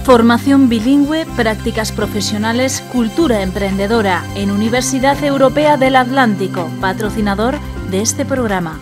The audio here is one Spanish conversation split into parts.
Formación bilingüe, prácticas profesionales, cultura emprendedora en Universidad Europea del Atlántico, patrocinador de este programa.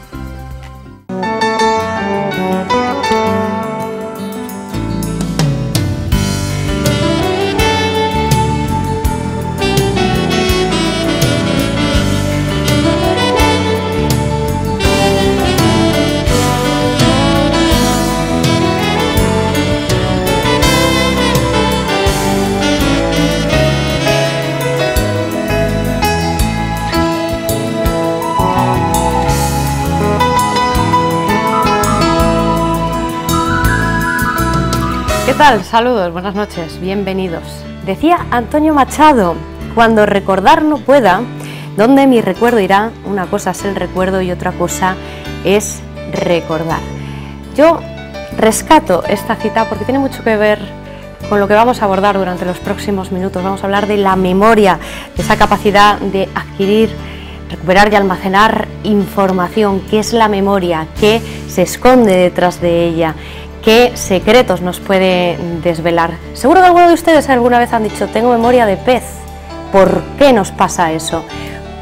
¿Qué tal? Saludos, buenas noches, bienvenidos. Decía Antonio Machado, cuando recordar no pueda, ¿dónde mi recuerdo irá? Una cosa es el recuerdo y otra cosa es recordar. Yo rescato esta cita porque tiene mucho que ver con lo que vamos a abordar durante los próximos minutos. Vamos a hablar de la memoria, de esa capacidad de adquirir, recuperar y almacenar información. ¿Qué es la memoria? ¿Qué se esconde detrás de ella? ¿Qué secretos nos puede desvelar? Seguro que alguno de ustedes alguna vez han dicho, tengo memoria de pez. ¿Por qué nos pasa eso?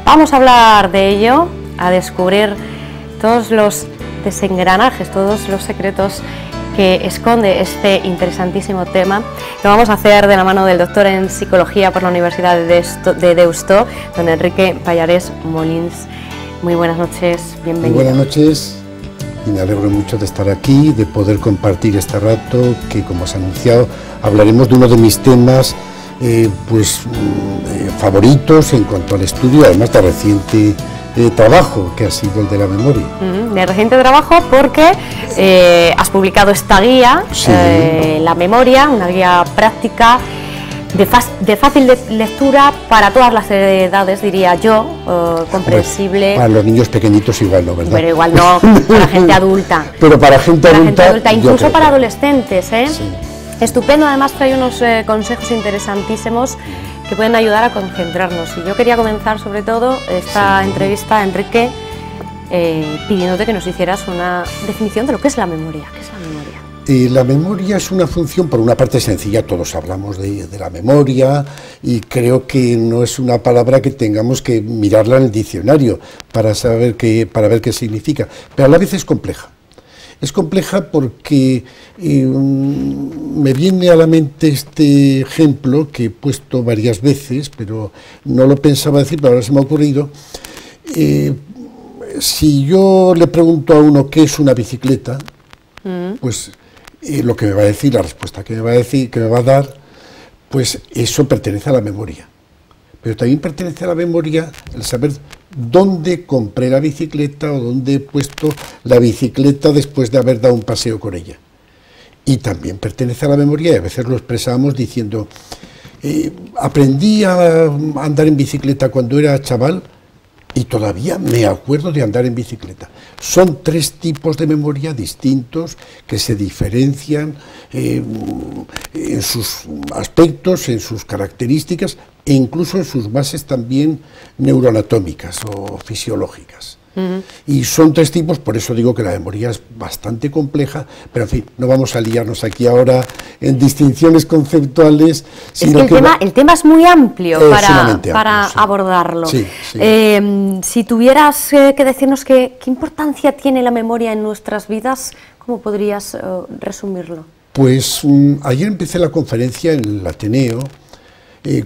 Vamos a hablar de ello, a descubrir todos los desengranajes, todos los secretos que esconde este interesantísimo tema. Lo vamos a hacer de la mano del doctor en Psicología por la Universidad de Deusto, don Enrique Pallarés Molins. Muy buenas noches, bienvenido. Muy buenas noches. Y me alegro mucho de estar aquí, de poder compartir este rato, que como os he anunciado, hablaremos de uno de mis temas favoritos en cuanto al estudio, además de reciente trabajo, que ha sido el de la memoria. De reciente trabajo porque has publicado esta guía, sí. La memoria, una guía práctica, de fácil lectura para todas las edades, diría yo, comprensible. Para los niños pequeñitos igual no, ¿verdad? Pero igual no, para gente adulta. Pero para gente adulta, incluso para adolescentes, ¿eh? Sí. Estupendo, además trae unos consejos interesantísimos que pueden ayudar a concentrarnos. Y yo quería comenzar sobre todo esta entrevista, Enrique, pidiéndote que nos hicieras una definición de lo que es la memoria. ¿Qué es la memoria? La memoria es una función, por una parte sencilla, todos hablamos de la memoria y creo que no es una palabra que tengamos que mirarla en el diccionario para ver qué significa, pero a la vez es compleja. Es compleja porque me viene a la mente este ejemplo que he puesto varias veces, pero no lo pensaba decir, pero ahora se me ha ocurrido. Si yo le pregunto a uno qué es una bicicleta, pues lo que me va a decir, la respuesta que me va a decir, que me va a dar, pues eso pertenece a la memoria. Pero también pertenece a la memoria el saber dónde compré la bicicleta o dónde he puesto la bicicleta después de haber dado un paseo con ella. Y también pertenece a la memoria, y a veces lo expresamos diciendo, aprendí a andar en bicicleta cuando era chaval, y todavía me acuerdo de andar en bicicleta. Son tres tipos de memoria distintos que se diferencian en sus aspectos, en sus características e incluso en sus bases también neuroanatómicas o fisiológicas. Y son tres tipos, por eso digo que la memoria es bastante compleja, pero en fin, no vamos a liarnos aquí ahora en distinciones conceptuales. Sino el tema es muy amplio para sí. abordarlo. Sí, sí. Si tuvieras que decirnos qué importancia tiene la memoria en nuestras vidas, ¿cómo podrías resumirlo? Pues ayer empecé la conferencia en el Ateneo,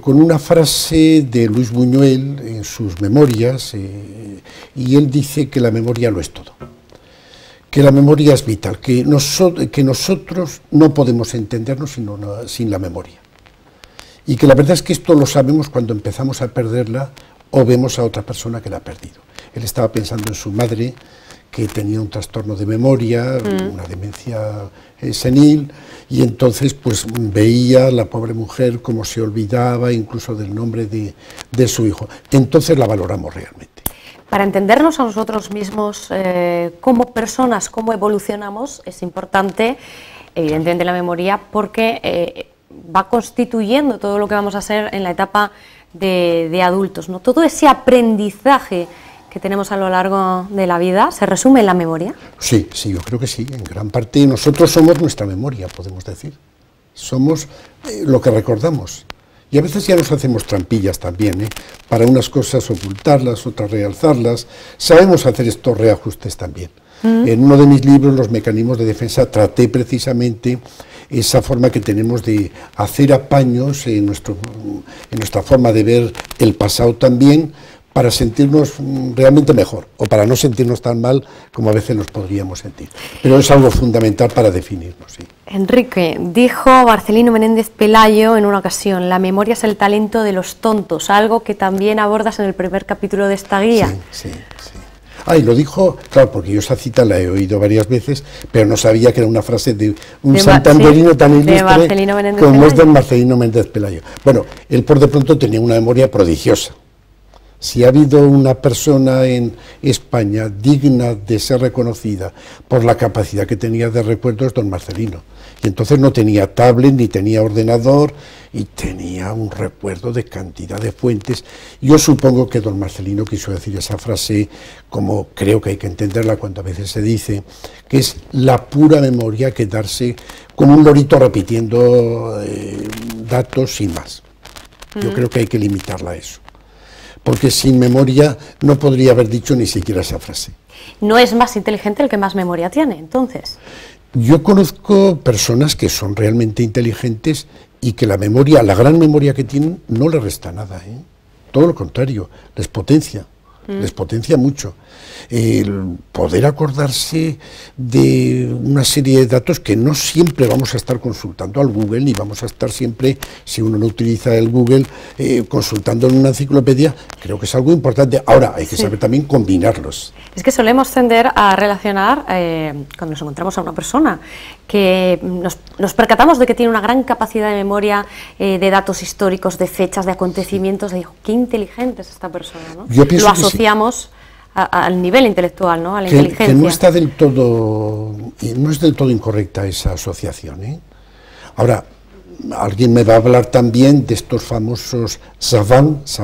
con una frase de Luis Buñuel en sus memorias, y él dice que la memoria lo es todo, que la memoria es vital, que nosotros no podemos entendernos sin la memoria, y que la verdad es que esto lo sabemos cuando empezamos a perderla o vemos a otra persona que la ha perdido. Él estaba pensando en su madre, que tenía un trastorno de memoria, una demencia senil, y entonces pues veía a la pobre mujer como se olvidaba incluso del nombre de su hijo. Entonces la valoramos realmente. Para entendernos a nosotros mismos como personas, cómo evolucionamos, es importante, evidentemente, la memoria, porque va constituyendo todo lo que vamos a ser en la etapa de adultos, ¿no? Todo ese aprendizaje que tenemos a lo largo de la vida, ¿se resume en la memoria? Sí, yo creo que sí, en gran parte nosotros somos nuestra memoria, podemos decir. somos lo que recordamos. Y a veces ya nos hacemos trampillas también, para unas cosas ocultarlas, otras realzarlas. Sabemos hacer estos reajustes también. En uno de mis libros, Los mecanismos de defensa, traté precisamente esa forma que tenemos de hacer apaños en nuestra forma de ver el pasado también, para sentirnos realmente mejor, o para no sentirnos tan mal como a veces nos podríamos sentir. Pero es algo fundamental para definirnos, sí. Enrique, dijo Marcelino Menéndez Pelayo en una ocasión, la memoria es el talento de los tontos, algo que también abordas en el primer capítulo de esta guía. Sí, sí, sí. Ah, y lo dijo, claro, porque yo esa cita la he oído varias veces, pero no sabía que era una frase de un santanderino tan ilustre como es don Marcelino Menéndez Pelayo. Bueno, él por de pronto tenía una memoria prodigiosa. Si ha habido una persona en España digna de ser reconocida por la capacidad que tenía de recuerdo, es don Marcelino. Y entonces no tenía tablet, ni tenía ordenador, y tenía un recuerdo de cantidad de fuentes. Yo supongo que don Marcelino quiso decir esa frase, como creo que hay que entenderla cuando a veces se dice, que es la pura memoria, quedarse como un lorito repitiendo datos sin más. Yo creo que hay que limitarla a eso, porque sin memoria no podría haber dicho ni siquiera esa frase. ¿No es más inteligente el que más memoria tiene, entonces? Yo conozco personas que son realmente inteligentes y que la memoria, la gran memoria que tienen, no les resta nada, todo lo contrario, les potencia mucho. El poder acordarse de una serie de datos que no siempre vamos a estar consultando al Google, ni vamos a estar siempre, si uno no utiliza el Google, consultando en una enciclopedia, creo que es algo importante. Ahora, hay que saber también combinarlos. Es que solemos tender a relacionar, cuando nos encontramos a una persona, que nos percatamos de que tiene una gran capacidad de memoria, de datos históricos, de fechas, de acontecimientos, de qué inteligente es esta persona, ¿no? Yo pienso lo asociamos al nivel intelectual, ¿no? A la inteligencia. Que no está del todo, no es del todo incorrecta esa asociación, Ahora, alguien me va a hablar también de estos famosos savants,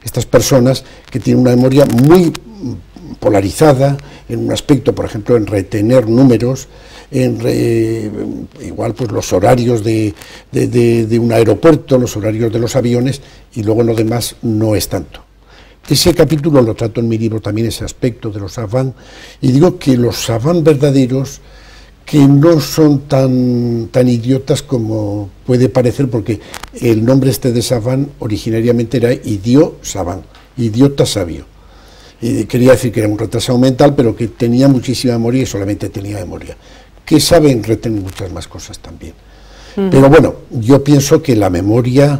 estas personas que tienen una memoria muy polarizada en un aspecto, por ejemplo, en retener números, igual pues los horarios de un aeropuerto, los horarios de los aviones, y luego en lo demás no es tanto. Ese capítulo lo trato en mi libro también, ese aspecto de los savants, y digo que los savants verdaderos, que no son tan idiotas como puede parecer, porque el nombre de savant originariamente era idiot savant, idiota sabio. Y quería decir que era un retrasado mental, pero que tenía muchísima memoria y solamente tenía memoria. Que saben retener muchas más cosas también. Pero bueno, yo pienso que la memoria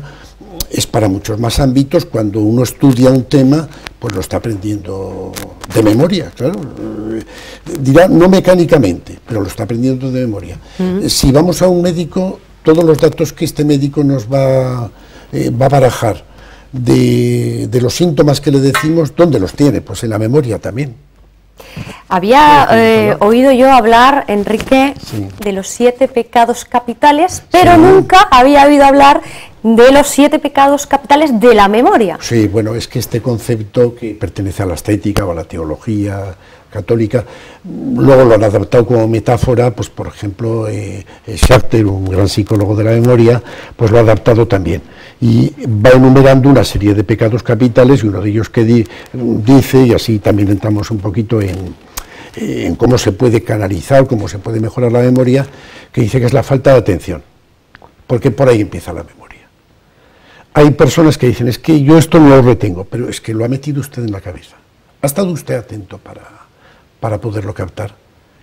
es para muchos más ámbitos. Cuando uno estudia un tema, pues lo está aprendiendo de memoria, claro. Dirá, no mecánicamente, pero lo está aprendiendo de memoria. Si vamos a un médico, todos los datos que este médico nos va a barajar de los síntomas que le decimos, ¿dónde los tiene? Pues en la memoria también. Había oído yo hablar, Enrique, de los 7 pecados capitales, pero nunca había oído hablar de los 7 pecados capitales de la memoria. Sí, bueno, es que este concepto, que pertenece a la estética o a la teología católica, luego lo han adaptado como metáfora, pues por ejemplo, Schachter, un gran psicólogo de la memoria, pues lo ha adaptado también. Y va enumerando una serie de pecados capitales, y uno de ellos que dice, y así también entramos un poquito en cómo se puede canalizar, cómo se puede mejorar la memoria, que dice que es la falta de atención, porque por ahí empieza la memoria. Hay personas que dicen, es que yo esto no lo retengo, pero es que lo ha metido usted en la cabeza. ¿Ha estado usted atento para poderlo captar?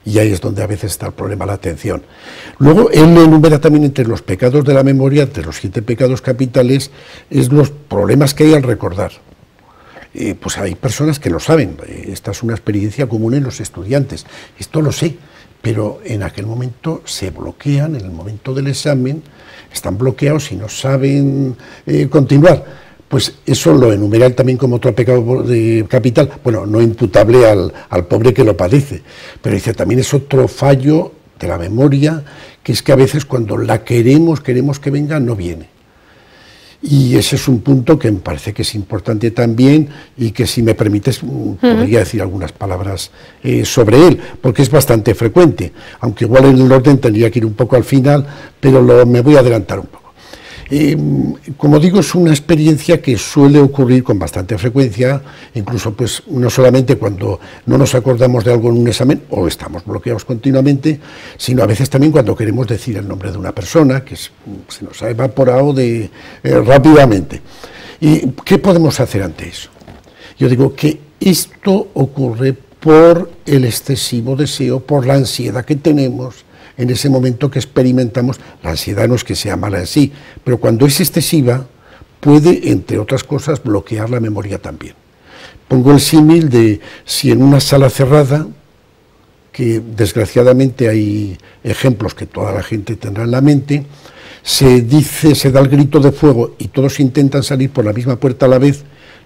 Y ahí es donde a veces está el problema, la atención. Luego, él enumera también entre los pecados de la memoria, entre los 7 pecados capitales, es los problemas que hay al recordar. Pues hay personas que lo saben, esta es una experiencia común en los estudiantes, esto lo sé, pero en aquel momento se bloquean, en el momento del examen, están bloqueados y no saben continuar. Pues eso lo enumera él también como otro pecado capital, bueno, no imputable al pobre que lo padece, pero dice también es otro fallo de la memoria, que es que a veces cuando la queremos que venga, no viene. Y ese es un punto que me parece que es importante también y que, si me permites, podría decir algunas palabras sobre él, porque es bastante frecuente, aunque igual en el orden tendría que ir un poco al final, pero me voy a adelantar un poco. Como digo, es una experiencia que suele ocurrir con bastante frecuencia, incluso pues no solamente cuando no nos acordamos de algo en un examen o estamos bloqueados continuamente, sino a veces también cuando queremos decir el nombre de una persona que se nos ha evaporado rápidamente. ¿Y qué podemos hacer ante eso? Yo digo que esto ocurre por el excesivo deseo, por la ansiedad que tenemos en ese momento que experimentamos. La ansiedad no es que sea mala en sí, pero cuando es excesiva puede, entre otras cosas, bloquear la memoria también. Pongo el símil de si en una sala cerrada, que desgraciadamente hay ejemplos que toda la gente tendrá en la mente, se da el grito de fuego y todos intentan salir por la misma puerta a la vez,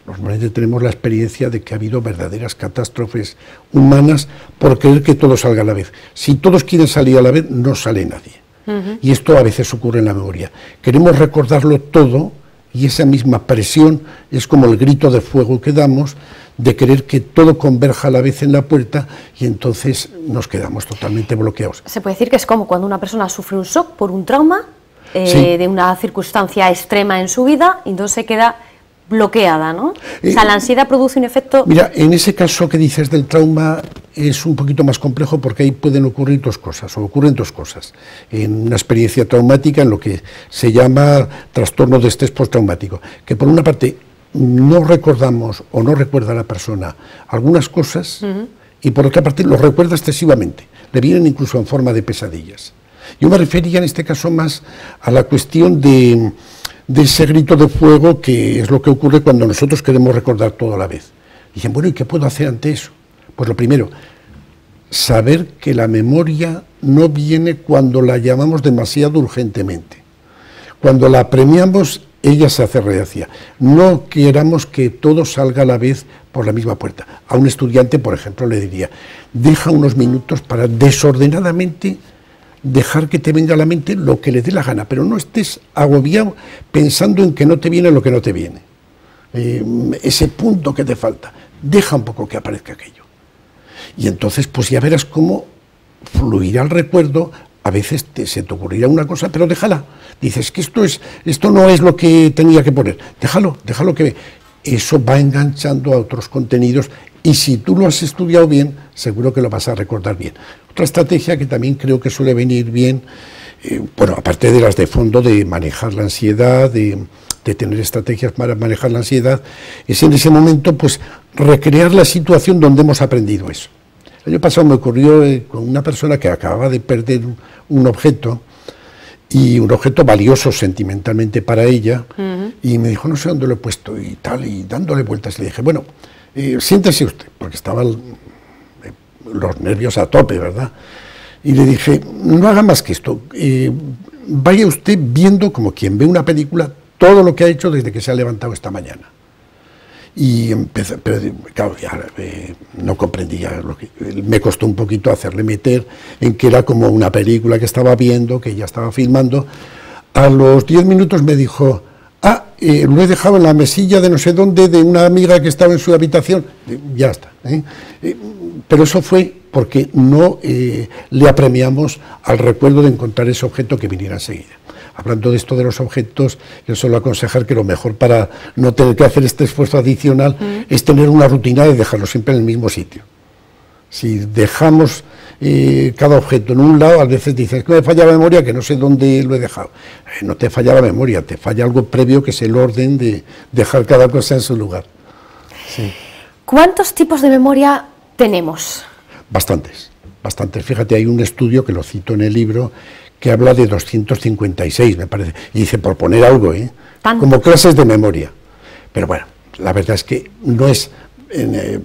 normalmente tenemos la experiencia de que ha habido verdaderas catástrofes humanas por querer que todo salga a la vez. Si todos quieren salir a la vez, no sale nadie. Y esto a veces ocurre en la memoria. Queremos recordarlo todo y esa misma presión es como el grito de fuego que damos de querer que todo converja a la vez en la puerta y entonces nos quedamos totalmente bloqueados. Se puede decir que es como cuando una persona sufre un shock por un trauma Sí. de una circunstancia extrema en su vida y entonces se queda bloqueada, ¿no? O sea, la ansiedad produce un efecto... Mira, en ese caso que dices del trauma es un poquito más complejo porque ahí pueden ocurrir dos cosas, o ocurren dos cosas. En una experiencia traumática, en lo que se llama trastorno de estrés postraumático, que por una parte no recordamos o no recuerda a la persona algunas cosas y por otra parte lo recuerda excesivamente, le vienen incluso en forma de pesadillas. Yo me refería en este caso más a la cuestión de ese grito de fuego, que es lo que ocurre cuando nosotros queremos recordar todo a la vez. Dicen, bueno, ¿y qué puedo hacer ante eso? Pues lo primero, saber que la memoria no viene cuando la llamamos demasiado urgentemente. Cuando la apremiamos, ella se hace reacia. No queramos que todo salga a la vez por la misma puerta. A un estudiante, por ejemplo, le diría, deja unos minutos para desordenadamente dejar que te venga a la mente lo que le dé la gana, pero no estés agobiado pensando en que no te viene lo que no te viene. Ese punto que te falta, deja un poco que aparezca aquello. Y entonces pues ya verás cómo fluirá el recuerdo. A veces se te ocurrirá una cosa, pero déjala. Dices que esto no es lo que tenía que poner. Déjalo que ve. Eso va enganchando a otros contenidos y si tú lo has estudiado bien, seguro que lo vas a recordar bien. Otra estrategia que también creo que suele venir bien, bueno, aparte de las de fondo, de manejar la ansiedad, de tener estrategias para manejar la ansiedad, es en ese momento pues recrear la situación donde hemos aprendido eso. El año pasado me ocurrió con una persona que acababa de perder un objeto, y un objeto valioso sentimentalmente para ella, y me dijo, no sé dónde lo he puesto y tal, y dándole vueltas le dije, bueno, siéntese usted, porque estaban los nervios a tope, ¿verdad? Y le dije, no haga más que esto, vaya usted viendo como quien ve una película todo lo que ha hecho desde que se ha levantado esta mañana. Y empecé, pero claro, ya, no comprendía, me costó un poquito hacerle meter en que era como una película que estaba viendo, que ella estaba filmando. A los 10 minutos me dijo, lo he dejado en la mesilla de no sé dónde, de una amiga que estaba en su habitación. Ya está. Pero eso fue porque no le apremiamos al recuerdo de encontrar ese objeto que viniera enseguida. Hablando de esto de los objetos, yo suelo aconsejar que lo mejor para no tener que hacer este esfuerzo adicional es tener una rutina de dejarlo siempre en el mismo sitio. Si dejamos cada objeto en un lado, a veces dices que me falla la memoria, que no sé dónde lo he dejado. No te falla la memoria, te falla algo previo, que es el orden de dejar cada cosa en su lugar. Sí. ¿Cuántos tipos de memoria tenemos? Bastantes. Fíjate, hay un estudio que lo cito en el libro, que habla de 256, me parece, y dice, por poner algo, como clases de memoria. Pero bueno, la verdad es que no es,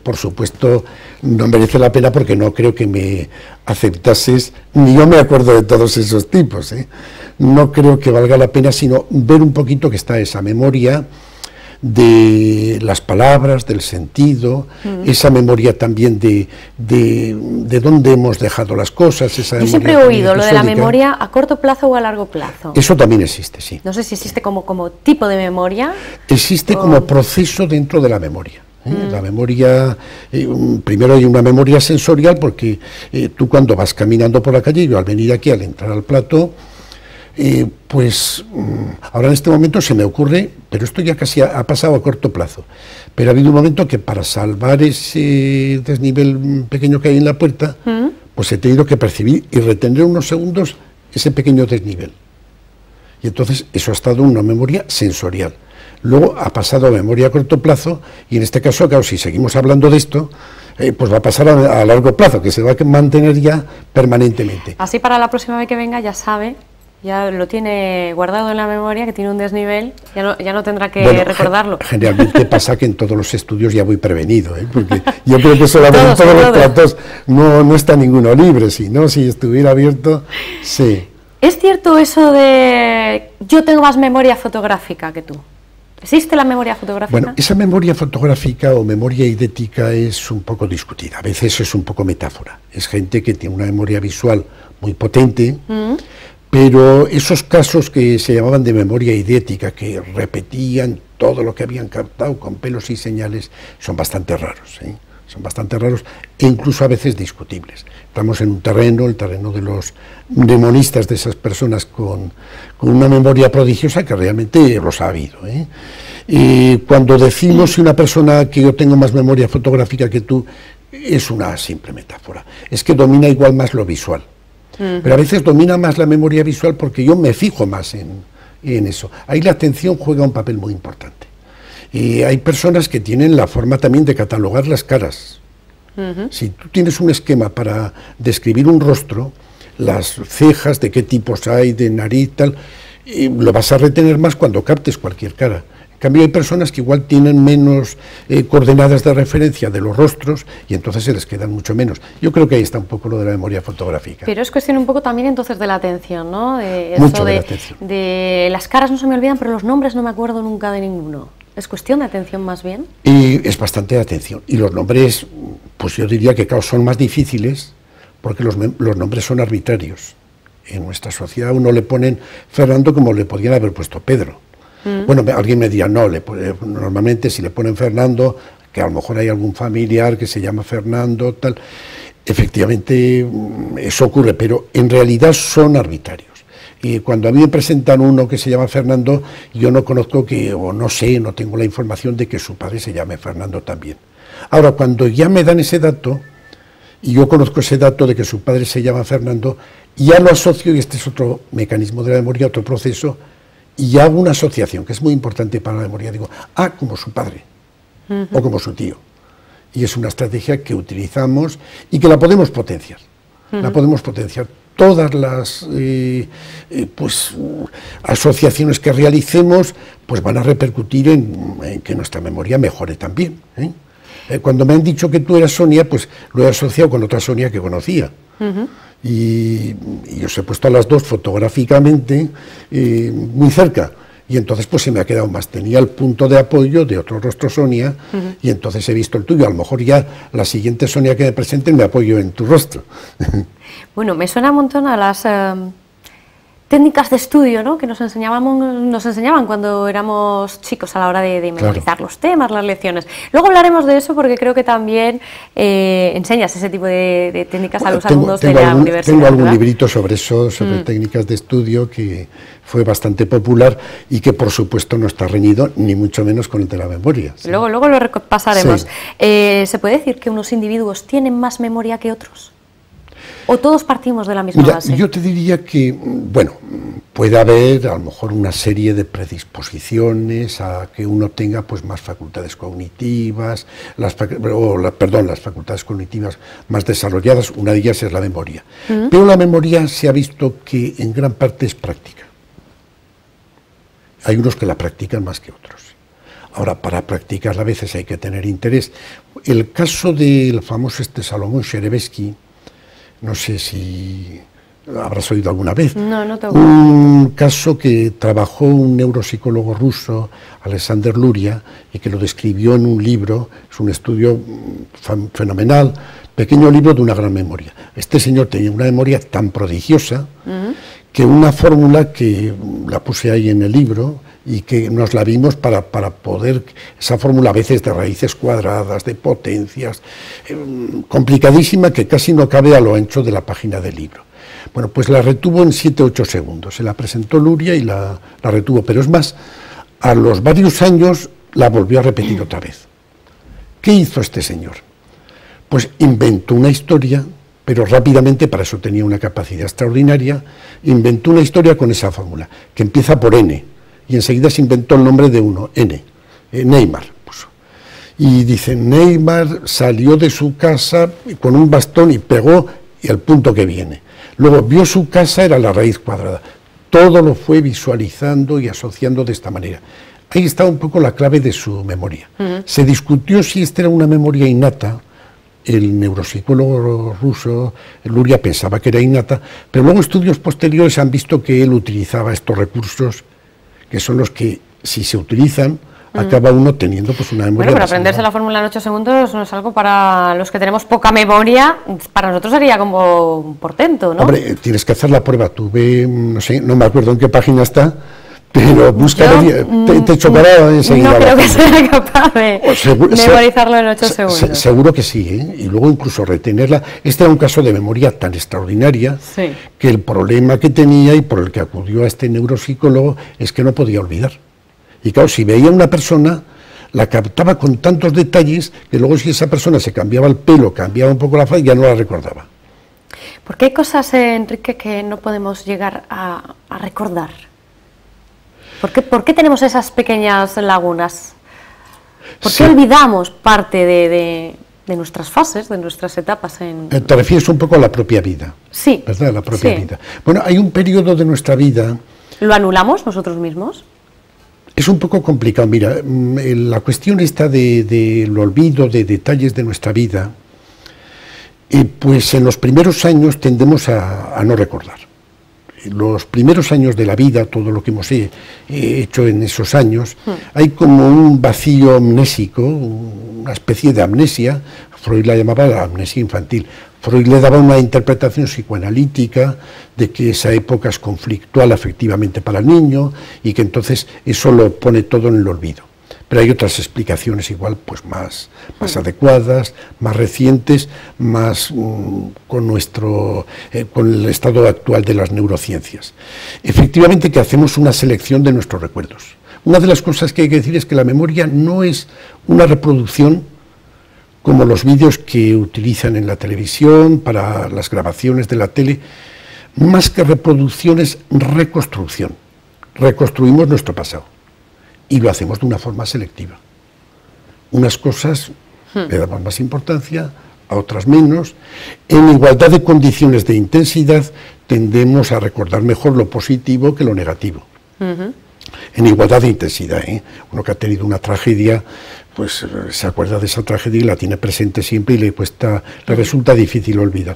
por supuesto, no merece la pena porque no creo que me aceptases, ni yo me acuerdo de todos esos tipos, No creo que valga la pena, sino ver un poquito que está esa memoria de las palabras, del sentido, esa memoria también de dónde hemos dejado las cosas. Yo siempre he oído lo de la memoria a corto plazo o a largo plazo. Eso también existe, sí. No sé si existe como tipo de memoria. Existe como proceso dentro de la memoria. La memoria, primero hay una memoria sensorial, porque tú cuando vas caminando por la calle, yo al venir aquí, al entrar al plató, pues ahora en este momento se me ocurre, pero esto ya casi ha pasado a corto plazo, pero ha habido un momento que para salvar ese desnivel pequeño que hay en la puerta, pues he tenido que percibir y retener unos segundos ese pequeño desnivel. Y entonces eso ha estado en una memoria sensorial. Luego ha pasado a memoria a corto plazo, y en este caso, claro, si seguimos hablando de esto, pues va a pasar a largo plazo, que se va a mantener ya permanentemente. Así para la próxima vez que venga ya sabe, ya lo tiene guardado en la memoria, que tiene un desnivel, ya no tendrá que recordarlo. Generalmente pasa que en todos los estudios ya voy prevenido, porque yo creo que solamente en todos los platos no está ninguno libre, si estuviera abierto, sí. ¿Es cierto eso de yo tengo más memoria fotográfica que tú? ¿Existe la memoria fotográfica? Bueno, esa memoria fotográfica o memoria idética es un poco discutida, a veces es un poco metáfora. Es gente que tiene una memoria visual muy potente, pero esos casos que se llamaban de memoria idética, que repetían todo lo que habían captado con pelos y señales, son bastante raros, son bastante raros e incluso a veces discutibles. Estamos en un terreno, el terreno de los mnemonistas, de esas personas con una memoria prodigiosa, que realmente los ha habido. Y cuando decimos si una persona que yo tengo más memoria fotográfica que tú, es una simple metáfora. Es que domina igual más lo visual. Pero a veces domina más la memoria visual porque yo me fijo más en eso. Ahí la atención juega un papel muy importante. Y hay personas que tienen la forma también de catalogar las caras. Si tú tienes un esquema para describir un rostro, las cejas, de qué tipos hay, de nariz, tal, lo vas a retener más cuando captes cualquier cara. En cambio hay personas que igual tienen menos coordenadas de referencia de los rostros y entonces se les quedan mucho menos. Yo creo que ahí está un poco lo de la memoria fotográfica. Pero es cuestión un poco también entonces de la atención, ¿no? Mucho de la atención. De las caras no se me olvidan, pero los nombres no me acuerdo nunca de ninguno. ¿Es cuestión de atención más bien? Y es bastante de atención. Y los nombres, pues yo diría que claro, son más difíciles porque los nombres son arbitrarios. En nuestra sociedad uno le ponen Fernando como le podían haber puesto Pedro. Bueno, alguien me dirá, no, normalmente si le ponen Fernando, que a lo mejor hay algún familiar que se llama Fernando, tal. Efectivamente, eso ocurre, pero en realidad son arbitrarios. Y cuando a mí me presentan uno que se llama Fernando, yo no conozco o no sé, no tengo la información de que su padre se llame Fernando también. Ahora, cuando ya me dan ese dato, y yo conozco ese dato de que su padre se llama Fernando, ya lo asocio, y este es otro mecanismo de la memoria, otro proceso, y hago una asociación, que es muy importante para la memoria. Digo, como su padre, o como su tío. Y es una estrategia que utilizamos y que la podemos potenciar. La podemos potenciar. Todas las asociaciones que realicemos pues van a repercutir en que nuestra memoria mejore también. Cuando me han dicho que tú eras Sonia, pues lo he asociado con otra Sonia que conocía. Y os he puesto a las dos fotográficamente muy cerca. Y entonces pues se me ha quedado más. Tenía el punto de apoyo de otro rostro Sonia, y entonces he visto el tuyo. A lo mejor ya la siguiente Sonia que me presenten me apoyo en tu rostro. Bueno, me suena un montón a las técnicas de estudio, ¿no?, que nos enseñaban cuando éramos chicos a la hora de memorizar los temas, las lecciones. Luego hablaremos de eso porque creo que también enseñas ese tipo de técnicas a los alumnos de la universidad. Tengo algún librito sobre eso, sobre técnicas de estudio, que fue bastante popular y que por supuesto no está reñido ni mucho menos con el de la memoria. ¿Sí? Luego lo repasaremos. Sí. ¿Se puede decir que unos individuos tienen más memoria que otros? ¿O todos partimos de la misma base? Yo te diría que, bueno, puede haber a lo mejor una serie de predisposiciones a que uno tenga pues más facultades cognitivas, las facultades cognitivas más desarrolladas. Una de ellas es la memoria. Pero la memoria se ha visto que en gran parte es práctica. Hay unos que la practican más que otros. Ahora, para practicarla a veces hay que tener interés. El caso del famoso Salomón Cherevsky, no sé si habrás oído alguna vez. No, no tengo. Un caso que trabajó un neuropsicólogo ruso, Alexander Luria, y que lo describió en un libro, es un estudio fenomenal, pequeño libro de una gran memoria. Este señor tenía una memoria tan prodigiosa que una fórmula que la puse ahí en el libro y que nos la vimos para poder, esa fórmula a veces de raíces cuadradas, de potencias, complicadísima, que casi no cabe a lo ancho de la página del libro. Bueno, pues la retuvo en 7-8 segundos, se la presentó Luria y la retuvo, pero es más, a los varios años la volvió a repetir otra vez. ¿Qué hizo este señor? Pues inventó una historia, pero rápidamente, para eso tenía una capacidad extraordinaria, inventó una historia con esa fórmula, que empieza por N, y enseguida se inventó el nombre de uno, Neymar. Puso. Y dice, Neymar salió de su casa con un bastón y pegó, y al punto que viene. Luego vio su casa, era la raíz cuadrada. Todo lo fue visualizando y asociando de esta manera. Ahí está un poco la clave de su memoria. Se discutió si esta era una memoria innata. El neuropsicólogo ruso, Luria, pensaba que era innata, pero luego estudios posteriores han visto que él utilizaba estos recursos, que son los que, si se utilizan, acaba uno teniendo pues una memoria. Bueno, pero aprenderse la fórmula en 8 segundos no es algo para los que tenemos poca memoria, para nosotros sería como un portento, ¿no? Hombre, tienes que hacer la prueba, tú ve, no sé, no me acuerdo en qué página está, pero busca, te chocará enseguida. No creo que sea capaz de memorizarlo en 8 segundos. Seguro que sí, ¿eh? Y luego incluso retenerla. Este era un caso de memoria tan extraordinaria que el problema que tenía y por el que acudió a este neuropsicólogo es que no podía olvidar. Y claro, si veía a una persona, la captaba con tantos detalles que luego si esa persona se cambiaba el pelo, cambiaba un poco la faz, ya no la recordaba. ¿Por qué hay cosas, Enrique, que no podemos llegar a recordar? ¿Por qué tenemos esas pequeñas lagunas? ¿Por qué olvidamos parte de nuestras fases, de nuestras etapas? Te refieres un poco a la propia vida. Sí. ¿Verdad? La propia vida. Bueno, hay un periodo de nuestra vida... ¿Lo anulamos nosotros mismos? Es un poco complicado. Mira, la cuestión está del olvido de detalles de nuestra vida, pues en los primeros años tendemos a no recordar. Los primeros años de la vida, todo lo que hemos hecho en esos años, hay como un vacío amnésico, una especie de amnesia. Freud la llamaba la amnesia infantil. Freud le daba una interpretación psicoanalítica de que esa época es conflictual afectivamente para el niño y que entonces eso lo pone todo en el olvido. Pero hay otras explicaciones igual, pues más adecuadas, más recientes, más con el estado actual de las neurociencias. Efectivamente que hacemos una selección de nuestros recuerdos. Una de las cosas que hay que decir es que la memoria no es una reproducción como los vídeos que utilizan en la televisión, para las grabaciones de la tele, más que reproducción es reconstrucción. Reconstruimos nuestro pasado. Y lo hacemos de una forma selectiva. Unas cosas le damos más importancia, a otras menos. En igualdad de condiciones de intensidad tendemos a recordar mejor lo positivo que lo negativo. En igualdad de intensidad, ¿eh? Uno que ha tenido una tragedia, pues se acuerda de esa tragedia y la tiene presente siempre y le resulta difícil olvidar.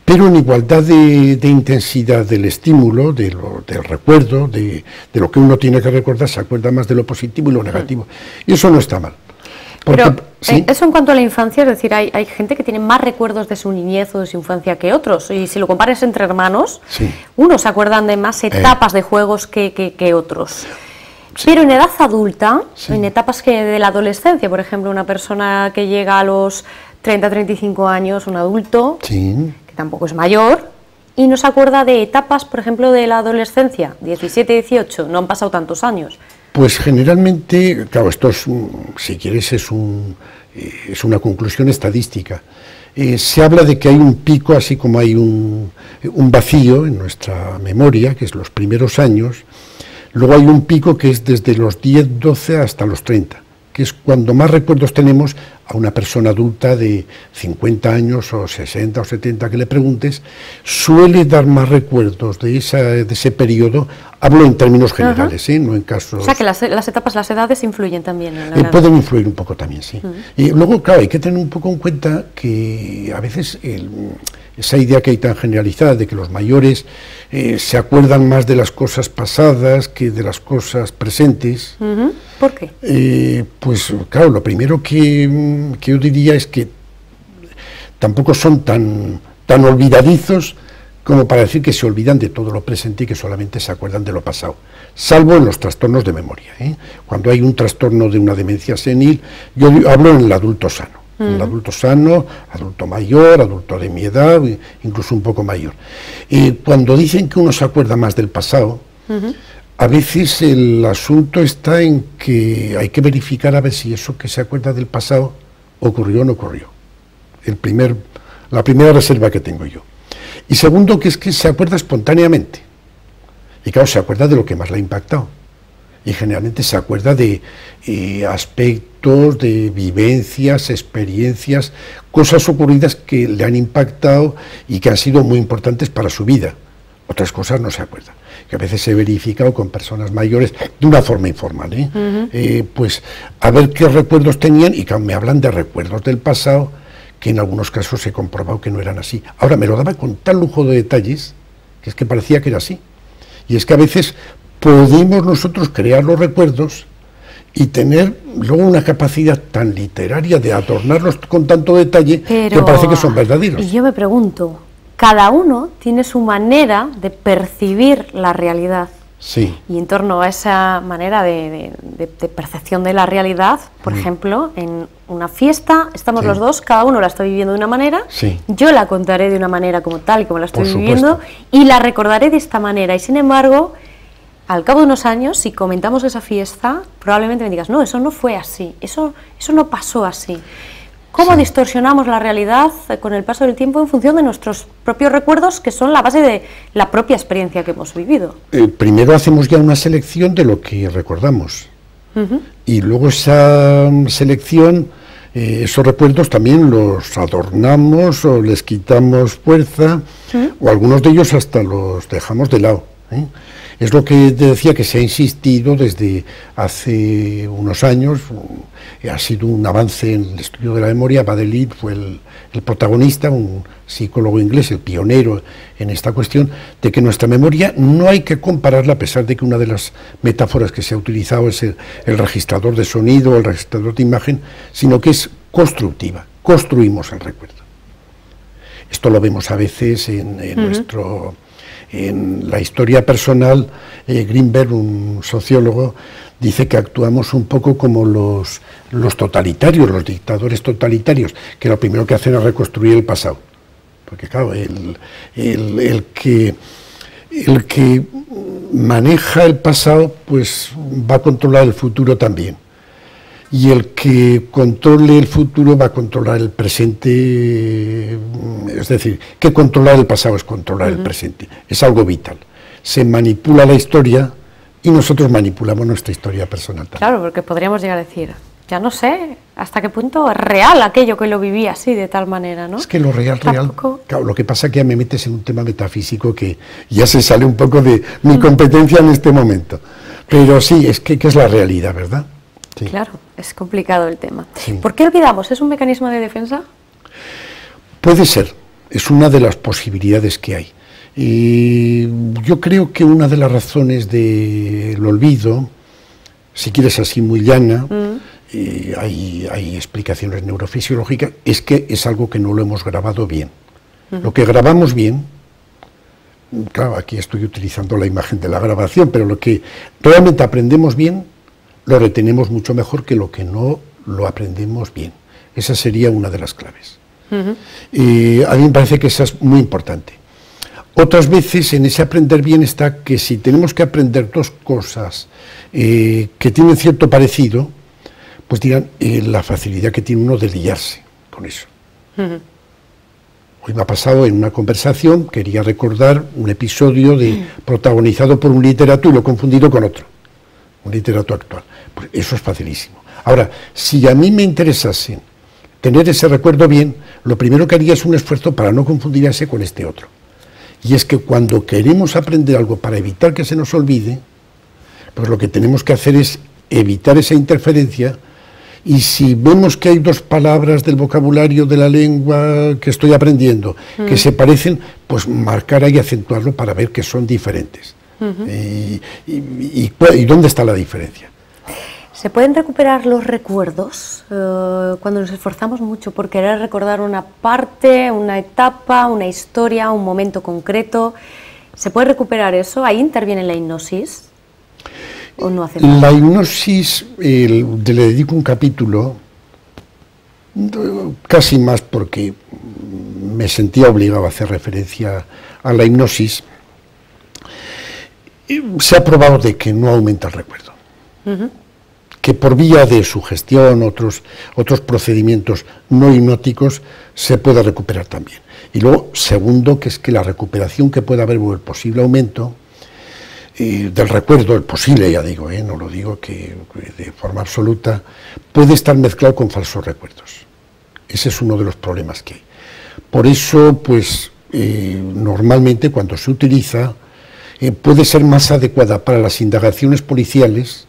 Pero en igualdad de intensidad del estímulo, del recuerdo, de lo que uno tiene que recordar, se acuerda más de lo positivo y lo negativo. Y eso no está mal. Porque, pero ¿sí? Eso en cuanto a la infancia, es decir, hay gente que tiene más recuerdos de su niñez o de su infancia que otros, y si lo compares entre hermanos, unos se acuerdan de más etapas de juegos que otros. Pero en edad adulta, en etapas de la adolescencia, por ejemplo, una persona que llega a los 30-35 años, un adulto, que tampoco es mayor, y no se acuerda de etapas, por ejemplo, de la adolescencia, 17-18, no han pasado tantos años. Pues generalmente, claro, esto es, si quieres, es una conclusión estadística. Se habla de que hay un pico, así como hay un vacío en nuestra memoria, que es los primeros años. Luego hay un pico que es desde los 10, 12 hasta los 30, que es cuando más recuerdos tenemos a una persona adulta de 50 años o 60 o 70 que le preguntes, suele dar más recuerdos de ese periodo. Hablo en términos generales, no en casos... O sea que las etapas, las edades influyen también en la edad. Pueden influir un poco también, sí. Y luego, claro, hay que tener un poco en cuenta que a veces esa idea que hay tan generalizada de que los mayores se acuerdan más de las cosas pasadas que de las cosas presentes. ¿Por qué? Pues claro, lo primero que yo diría es que tampoco son tan olvidadizos como para decir que se olvidan de todo lo presente y que solamente se acuerdan de lo pasado, salvo en los trastornos de memoria. Cuando hay un trastorno de una demencia senil, yo hablo en el adulto sano. El adulto sano, adulto mayor, adulto de mi edad, incluso un poco mayor. Cuando dicen que uno se acuerda más del pasado, a veces el asunto está en que hay que verificar a ver si eso que se acuerda del pasado ocurrió o no ocurrió. La primera reserva que tengo yo. Y segundo, que es que se acuerda espontáneamente. Y claro, se acuerda de lo que más le ha impactado. Y generalmente se acuerda de aspectos, de vivencias, experiencias, cosas ocurridas que le han impactado y que han sido muy importantes para su vida. Otras cosas no se acuerdan. Que a veces he verificado con personas mayores de una forma informal, pues a ver qué recuerdos tenían, y claro, me hablan de recuerdos del pasado que en algunos casos he comprobado que no eran así. Ahora, me lo daba con tal lujo de detalles que es que parecía que era así. Y es que a veces podemos nosotros crear los recuerdos y tener luego una capacidad tan literaria de adornarlos con tanto detalle que parece que son verdaderos. Y yo me pregunto, cada uno tiene su manera de percibir la realidad. Sí. Y en torno a esa manera de percepción de la realidad, por ejemplo, en una fiesta, estamos los dos, cada uno la está viviendo de una manera, yo la contaré de una manera como tal y como la estoy viviendo, y la recordaré de esta manera, y sin embargo, al cabo de unos años, si comentamos esa fiesta, probablemente me digas, no, eso no fue así, eso no pasó así. ¿Cómo distorsionamos la realidad con el paso del tiempo en función de nuestros propios recuerdos, que son la base de la propia experiencia que hemos vivido? Primero hacemos ya una selección de lo que recordamos, y luego esa selección, esos recuerdos también los adornamos o les quitamos fuerza, o algunos de ellos hasta los dejamos de lado. Es lo que te decía, que se ha insistido desde hace unos años, ha sido un avance en el estudio de la memoria. Baddeley fue el protagonista, un psicólogo inglés, el pionero en esta cuestión, de que nuestra memoria no hay que compararla, a pesar de que una de las metáforas que se ha utilizado es el registrador de sonido, el registrador de imagen, sino que es constructiva, construimos el recuerdo. Esto lo vemos a veces en la historia personal. Greenberg, un sociólogo, dice que actuamos un poco como los totalitarios, los dictadores totalitarios, que lo primero que hacen es reconstruir el pasado. Porque claro, el que maneja el pasado, pues va a controlar el futuro también. Y el que controle el futuro va a controlar el presente. Es decir, que controlar el pasado es controlar el presente. Es algo vital. Se manipula la historia y nosotros manipulamos nuestra historia personal también. Claro, porque podríamos llegar a decir, ya no sé hasta qué punto es real aquello que lo viví así, de tal manera, ¿no? Es que lo real, claro, lo que pasa es que ya me metes en un tema metafísico que ya se sale un poco de mi competencia en este momento. Pero sí, es que es la realidad, ¿verdad? Sí. Claro, es complicado el tema. Sí. ¿Por qué olvidamos? ¿Es un mecanismo de defensa? Puede ser, es una de las posibilidades que hay. Y yo creo que una de las razones del olvido, si quieres así muy llana, hay explicaciones neurofisiológicas, es que es algo que no lo hemos grabado bien. Lo que grabamos bien, claro, aquí estoy utilizando la imagen de la grabación, pero lo que realmente aprendemos bien, lo retenemos mucho mejor que lo que no lo aprendemos bien. Esa sería una de las claves. A mí me parece que esa es muy importante. Otras veces en ese aprender bien está que si tenemos que aprender dos cosas que tienen cierto parecido, pues dirán la facilidad que tiene uno de liarse con eso. Hoy me ha pasado en una conversación, quería recordar un episodio protagonizado por un literato y lo he confundido con otro, un literato actual. Pues eso es facilísimo. Ahora, si a mí me interesase tener ese recuerdo bien, lo primero que haría es un esfuerzo para no confundir ese con este otro. Y es que cuando queremos aprender algo para evitar que se nos olvide, pues lo que tenemos que hacer es evitar esa interferencia Y si vemos que hay dos palabras del vocabulario de la lengua que estoy aprendiendo que se parecen, pues marcar y acentuarlo para ver que son diferentes. ¿Y dónde está la diferencia? ¿Se pueden recuperar los recuerdos cuando nos esforzamos mucho por querer recordar una parte, una etapa, una historia, un momento concreto? ¿Se puede recuperar eso? ¿Ahí interviene la hipnosis? ¿O no hace falta? La hipnosis, le dedico un capítulo, casi más porque me sentía obligado a hacer referencia a la hipnosis. Se ha probado de que no aumenta el recuerdo. Que por vía de sugestión, otros procedimientos no hipnóticos, se puede recuperar también. Y luego, segundo, que es que la recuperación que puede haber o el posible aumento del recuerdo, el posible, ya digo, no lo digo que de forma absoluta, puede estar mezclado con falsos recuerdos. Ese es uno de los problemas que hay. Por eso, pues, normalmente cuando se utiliza, puede ser más adecuada para las indagaciones policiales.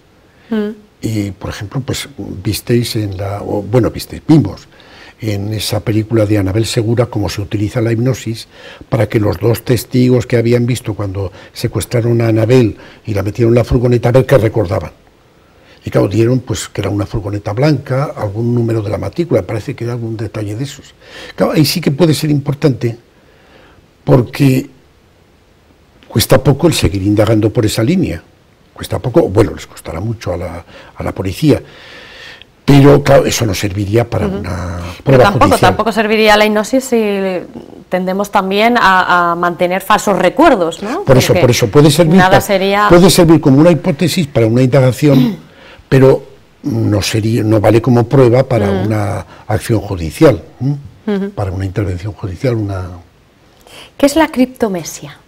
Por ejemplo, pues vimos en esa película de Anabel Segura cómo se utiliza la hipnosis para que los dos testigos que habían visto cuando secuestraron a Anabel y la metieron en la furgoneta, a ver qué recordaban. Y claro, dieron pues que era una furgoneta blanca, algún número de la matrícula, parece que era algún detalle de esos. Claro, ahí sí que puede ser importante porque cuesta poco el seguir indagando por esa línea. Cuesta poco, bueno, les costará mucho a la policía, pero claro, eso no serviría para una prueba judicial. Tampoco serviría la hipnosis si tendemos también a mantener falsos recuerdos, ¿no? Por eso puede servir, puede servir como una hipótesis para una indagación, pero no vale como prueba para una acción judicial, para una intervención judicial. ¿Qué es la criptomesia?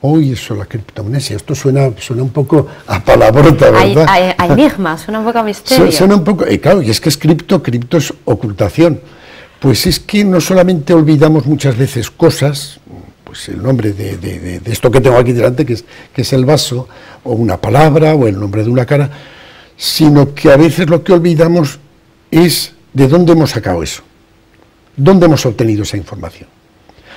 Uy, eso, la criptomnesia, esto suena un poco a palabrota, ¿verdad? A enigma, suena un poco a misterio. Suena un poco, claro, y es que es cripto es ocultación. Pues es que no solamente olvidamos muchas veces cosas, pues el nombre de esto que tengo aquí delante, que es el vaso, o una palabra, o el nombre de una cara, sino que a veces lo que olvidamos es de dónde hemos sacado eso, dónde hemos obtenido esa información.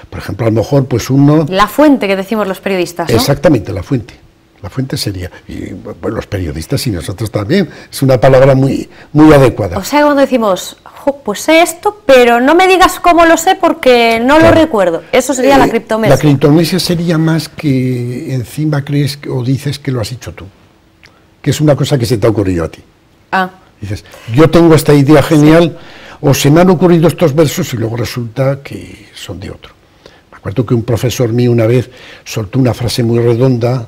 Por ejemplo, a lo mejor, pues uno... La fuente que decimos los periodistas, ¿no? Exactamente, la fuente. La fuente sería... Y bueno, los periodistas y nosotros también. Es una palabra muy adecuada. O sea, cuando decimos, pues sé esto, pero no me digas cómo lo sé porque no lo recuerdo. Eso sería la criptomesia. La criptomesia sería más que encima crees o dices que lo has hecho tú. Que es una cosa que se te ha ocurrido a ti. Dices, yo tengo esta idea genial, o se me han ocurrido estos versos y luego resulta que son de otro. Recuerdo que un profesor mío una vez soltó una frase muy redonda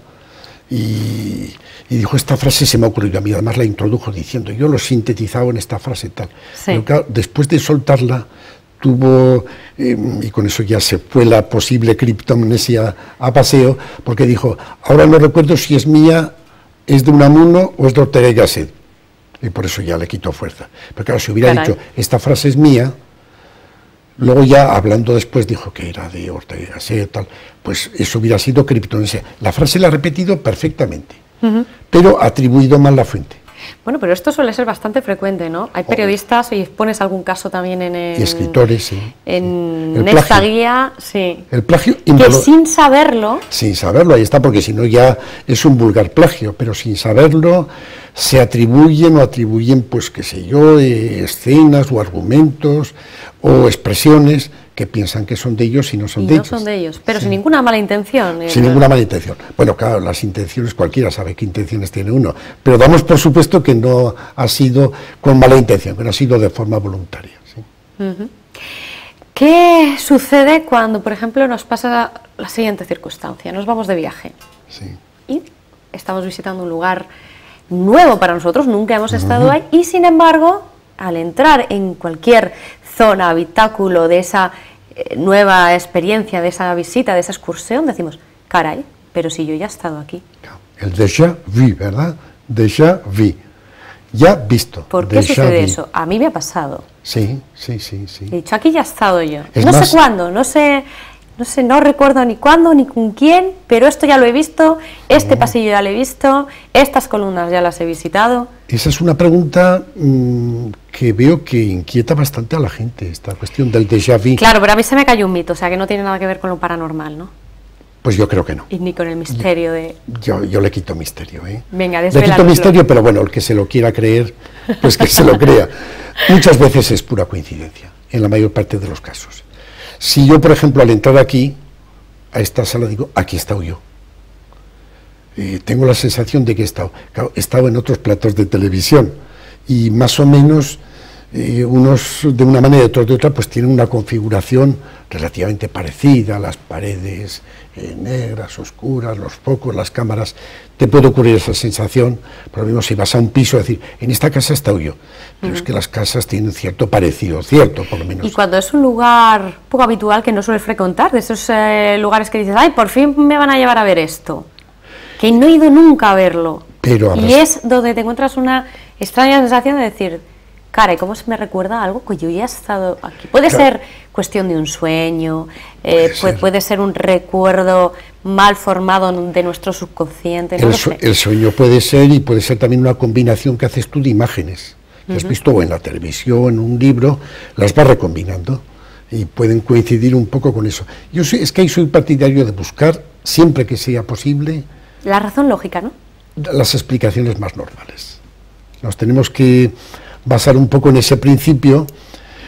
y dijo, esta frase se me ha ocurrido a mí, además la introdujo diciendo, yo lo he sintetizado en esta frase tal. Sí. Pero claro, después de soltarla, tuvo, y con eso ya se fue la posible criptomnesia a paseo, porque dijo, ahora no recuerdo si es mía, es de Unamuno o es de Ortega y Gasset. Y por eso ya le quitó fuerza. Pero claro, si hubiera dicho, esta frase es mía, luego ya hablando después dijo que era de Ortega y Gasset, tal, pues eso hubiera sido criptonesia. La frase la ha repetido perfectamente, pero ha atribuido mal la fuente. Bueno, pero esto suele ser bastante frecuente, ¿no? Hay periodistas, y pones algún caso también y escritores, sí. En esta guía, sí. El plagio... Que sin saberlo... Sin saberlo, ahí está, porque si no ya es un vulgar plagio, pero sin saberlo se atribuyen o atribuyen, pues qué sé yo, escenas o argumentos o expresiones que piensan que son de ellos y no son de ellos. No son de ellos, pero sin ninguna mala intención. Sin ninguna mala intención. Bueno, claro, las intenciones, cualquiera sabe qué intenciones tiene uno, pero damos por supuesto que no ha sido con mala intención, que no ha sido de forma voluntaria. ¿Sí? ¿Qué sucede cuando, por ejemplo, nos pasa la siguiente circunstancia? Nos vamos de viaje y estamos visitando un lugar nuevo para nosotros, nunca hemos estado ahí, y sin embargo, al entrar en cualquier zona, habitáculo de esa nueva experiencia, de esa visita, de esa excursión, decimos, caray, pero si yo ya he estado aquí. El déjà vu, ¿verdad? Déjà vu, ya visto. ¿Por qué sucede eso? A mí me ha pasado. Sí. He dicho, aquí ya he estado yo. Es no más, sé cuándo, no sé no sé, no recuerdo ni cuándo ni con quién, pero esto ya lo he visto, este pasillo ya lo he visto, estas columnas ya las he visitado. Esa es una pregunta que veo que inquieta bastante a la gente, esta cuestión del déjà vu. Claro, pero a mí se me cayó un mito, o sea que no tiene nada que ver con lo paranormal, ¿no? Pues yo creo que no. Y ni con el misterio de... Yo le quito misterio, ¿eh? Venga, le quito misterio, pero bueno, el que se lo quiera creer, pues que se lo crea. Muchas veces es pura coincidencia, en la mayor parte de los casos. Si yo, por ejemplo, al entrar aquí, a esta sala, digo, aquí he estado yo. Tengo la sensación de que he estado en otros platos de televisión, y más o menos, unos de una manera y otros de otra, pues tienen una configuración relativamente parecida, las paredes negras, oscuras, los focos, las cámaras. Te puede ocurrir esa sensación, por lo mismo si vas a un piso, decir, en esta casa he estado yo, pero es que las casas tienen cierto parecido, cierto, por lo menos. Y cuando es un lugar poco habitual que no sueles frecuentar, de esos lugares que dices, ay, por fin me van a llevar a ver esto, que no he ido nunca a verlo, y es donde te encuentras una extraña sensación de decir, caray, ¿cómo se me recuerda algo que yo ya he estado aquí? Puede ser cuestión de un sueño, puede ser un recuerdo mal formado de nuestro subconsciente, no lo sé. El sueño puede ser, y puede ser también una combinación que haces tú de imágenes, que has visto o en la televisión, en un libro, las vas recombinando, y pueden coincidir un poco con eso. Es que ahí soy partidario de buscar, siempre que sea posible, la razón lógica, ¿no? Las explicaciones más normales. Nos tenemos que basar un poco en ese principio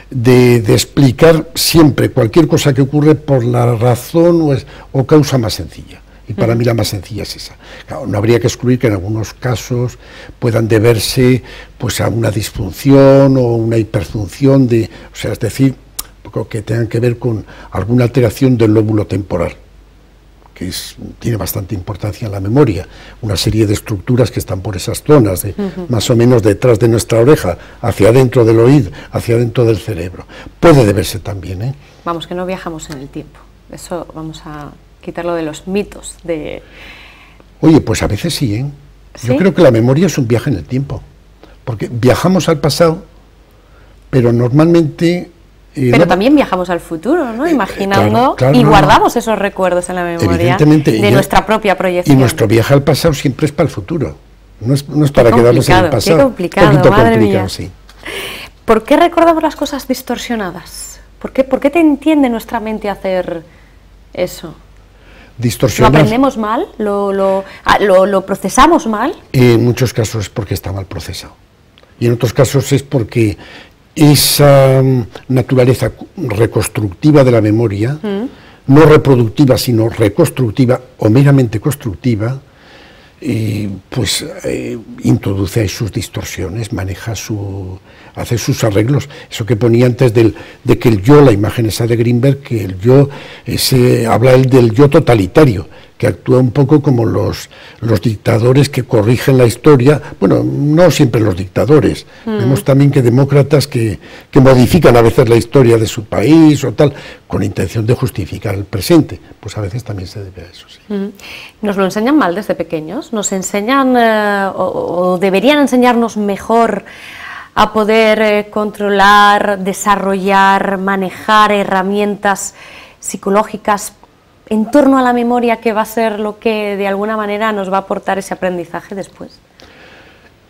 de explicar siempre cualquier cosa que ocurre por la razón o causa más sencilla. Y para mí la más sencilla es esa. Claro, no habría que excluir que en algunos casos puedan deberse pues, a una disfunción o una hiperfunción, es decir, que tengan que ver con alguna alteración del lóbulo temporal, que tiene bastante importancia en la memoria, una serie de estructuras que están por esas zonas, más o menos detrás de nuestra oreja, hacia adentro del oído, hacia adentro del cerebro. Puede deberse también, ¿eh? Vamos, que no viajamos en el tiempo, eso vamos a quitarlo de los mitos. Oye, pues a veces sí, ¿eh? ¿Sí? Yo creo que la memoria es un viaje en el tiempo, porque viajamos al pasado, pero normalmente... Pero también viajamos al futuro, ¿no? Imaginando, y guardamos esos recuerdos en la memoria de nuestra propia proyección. Y nuestro viaje al pasado siempre es para el futuro, no es para quedarnos en el pasado. Qué complicado, madre mía. Sí. ¿Por qué recordamos las cosas distorsionadas? ¿Por qué te entiende nuestra mente hacer eso? Distorsionar. ¿Lo aprendemos mal? ¿Lo procesamos mal? En muchos casos es porque está mal procesado. Y en otros casos es porque esa naturaleza reconstructiva de la memoria, no reproductiva, sino reconstructiva o meramente constructiva, introduce ahí sus distorsiones, hace sus arreglos. Eso que ponía antes de que el yo, la imagen esa de Greenberg, que el yo, habla del yo totalitario, que actúa un poco como los dictadores que corrigen la historia. Bueno, no siempre los dictadores, vemos también que demócratas que modifican a veces la historia de su país o tal, con intención de justificar el presente, pues a veces también se debe a eso, sí. ¿Nos lo enseñan mal desde pequeños? ¿Nos enseñan o deberían enseñarnos mejor a poder controlar, desarrollar, manejar herramientas psicológicas en torno a la memoria, que va a ser lo que de alguna manera nos va a aportar ese aprendizaje después?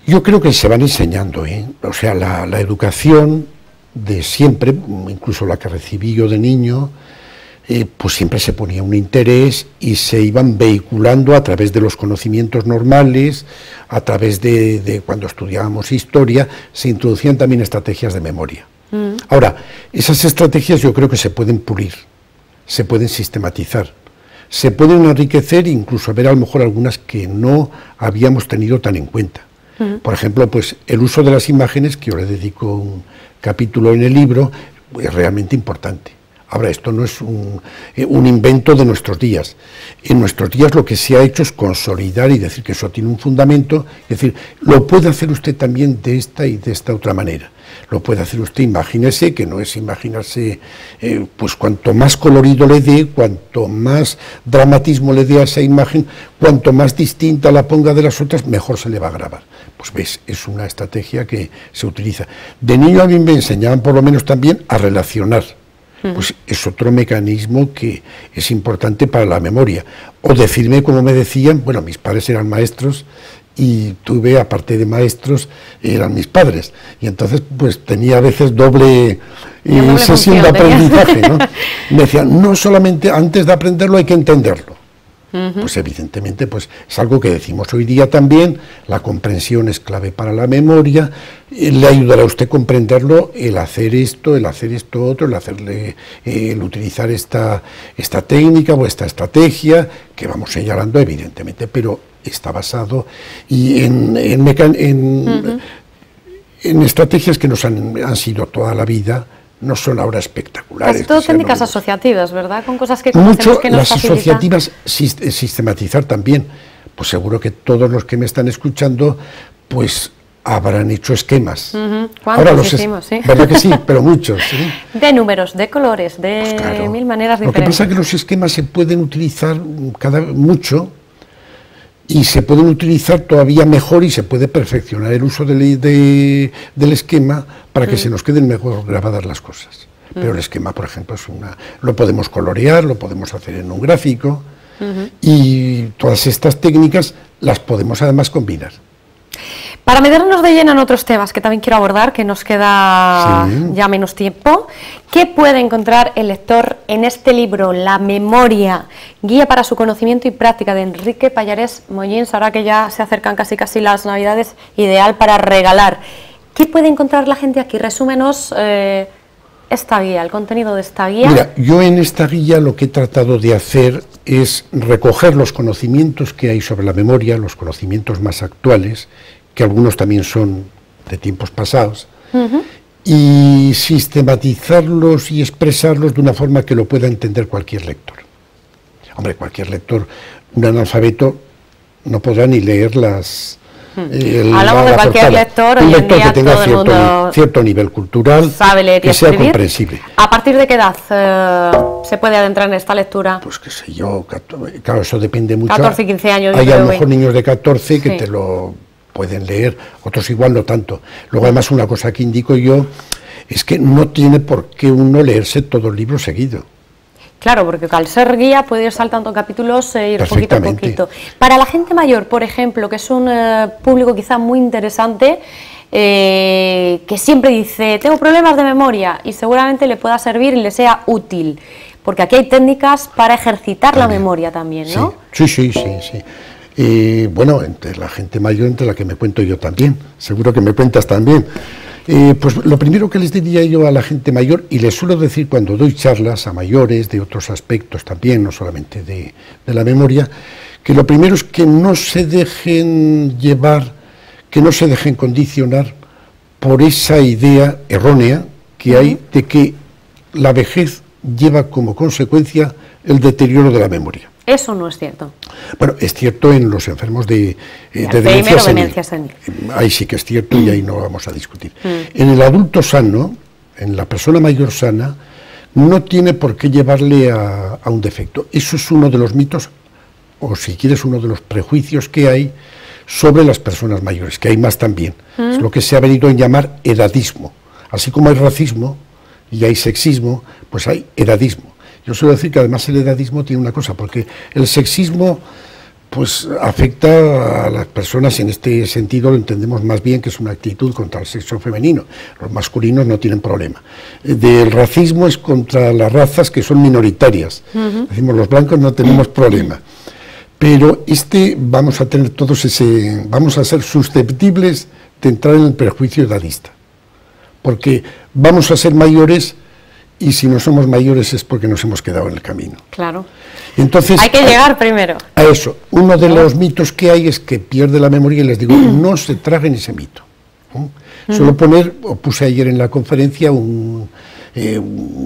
Yo creo que se van enseñando, ¿eh? O sea, la educación de siempre, incluso la que recibí yo de niño, pues siempre se ponía un interés y se iban vehiculando a través de los conocimientos normales, a través de cuando estudiábamos historia, se introducían también estrategias de memoria. Ahora, esas estrategias yo creo que se pueden pulir, se pueden sistematizar, se pueden enriquecer, incluso haber a lo mejor algunas que no habíamos tenido tan en cuenta. Por ejemplo, pues el uso de las imágenes, que yo le dedico un capítulo en el libro, es realmente importante. Ahora, esto no es un invento de nuestros días. En nuestros días lo que se ha hecho es consolidar y decir que eso tiene un fundamento, es decir, lo puede hacer usted también de esta y de esta otra manera. Lo puede hacer usted, imagínese, que no es imaginarse, pues cuanto más colorido le dé, cuanto más dramatismo le dé a esa imagen, cuanto más distinta la ponga de las otras, mejor se le va a grabar. Pues ves, es una estrategia que se utiliza. De niño a mí me enseñaban por lo menos también a relacionar. pues es otro mecanismo que es importante para la memoria. O decirme, como me decían, bueno, mis padres eran maestros y tuve, aparte de maestros, eran mis padres. Y entonces, pues tenía a veces doble sesión de aprendizaje, ¿no? Me decían, no solamente antes de aprenderlo hay que entenderlo. Pues evidentemente pues es algo que decimos hoy día también, la comprensión es clave para la memoria, le ayudará a usted comprenderlo el hacer esto otro, el utilizar esta técnica o esta estrategia, que vamos señalando evidentemente, pero está basado y en estrategias que nos han sido toda la vida. No son ahora espectaculares. Casi todo técnicas asociativas, ¿verdad? Con cosas que conocemos que nos las facilitan. Asociativas, sistematizar también. Pues seguro que todos los que me están escuchando, pues habrán hecho esquemas. ¿Cuántos ahora hicimos, sí? ¿Verdad que sí? Pero muchos. ¿Sí? De números, de colores, de pues claro, mil maneras diferentes. Lo que pasa es que los esquemas se pueden utilizar mucho, y se pueden utilizar todavía mejor y se puede perfeccionar el uso del esquema para que se nos queden mejor grabadas las cosas. Pero el esquema, por ejemplo, lo podemos colorear, lo podemos hacer en un gráfico, y todas estas técnicas las podemos además combinar. Para meternos de lleno en otros temas que también quiero abordar, que nos queda ya menos tiempo, ¿qué puede encontrar el lector en este libro, La memoria, guía para su conocimiento y práctica, de Enrique Pallarés Mollins? Ahora que ya se acercan casi las Navidades, ideal para regalar. ¿Qué puede encontrar la gente aquí? Resúmenos esta guía, el contenido de esta guía. Mira, yo en esta guía lo que he tratado de hacer es recoger los conocimientos que hay sobre la memoria, los conocimientos más actuales, que algunos también son de tiempos pasados, y sistematizarlos y expresarlos de una forma que lo pueda entender cualquier lector. Hombre, cualquier lector, un analfabeto, no podrá ni leer hablamos de cualquier lector, un lector que tenga todo el mundo cierto nivel cultural, sabe leer y que sea escribir. comprensible. ¿A partir de qué edad se puede adentrar en esta lectura? Pues qué sé yo, claro, eso depende mucho. 14, 15 años. Hay a lo mejor niños de 14 que te lo pueden leer, otros igual no tanto. Luego además una cosa que indico yo es que no tiene por qué uno leerse todo el libro seguido. Claro, porque al ser guía puede ir saltando capítulos e ir poquito a poquito. Para la gente mayor, por ejemplo, que es un público quizá muy interesante, que siempre dice, tengo problemas de memoria, y seguramente le pueda servir y le sea útil, porque aquí hay técnicas para ejercitar la memoria también, ¿no? Sí. Bueno, entre la gente mayor, entre la que me cuento yo también, seguro que me cuentas también. Pues lo primero que les diría yo a la gente mayor, y les suelo decir cuando doy charlas a mayores de otros aspectos también, no solamente de la memoria, que lo primero es que no se dejen llevar, que no se dejen condicionar por esa idea errónea que hay de que la vejez lleva como consecuencia el deterioro de la memoria. Eso no es cierto. Bueno, es cierto en los enfermos de demencia senil. Ahí sí que es cierto y ahí no vamos a discutir. En el adulto sano, en la persona mayor sana, no tiene por qué llevarle a un defecto. Eso es uno de los mitos, o si quieres uno de los prejuicios que hay sobre las personas mayores, que hay más también. Es lo que se ha venido a llamar edadismo. Así como hay racismo y hay sexismo, pues hay edadismo. Yo suelo decir que además el edadismo tiene una cosa, porque el sexismo pues afecta a las personas, en este sentido lo entendemos más bien que es una actitud contra el sexo femenino, los masculinos no tienen problema. Del racismo es contra las razas que son minoritarias, decimos los blancos no tenemos problema, pero vamos a tener vamos a ser susceptibles de entrar en el prejuicio edadista, porque vamos a ser mayores. Y si no somos mayores es porque nos hemos quedado en el camino. Claro. Entonces, hay que llegar primero. A eso. Uno de los mitos que hay es que pierde la memoria y les digo, no se traguen ese mito. Suelo puse ayer en la conferencia un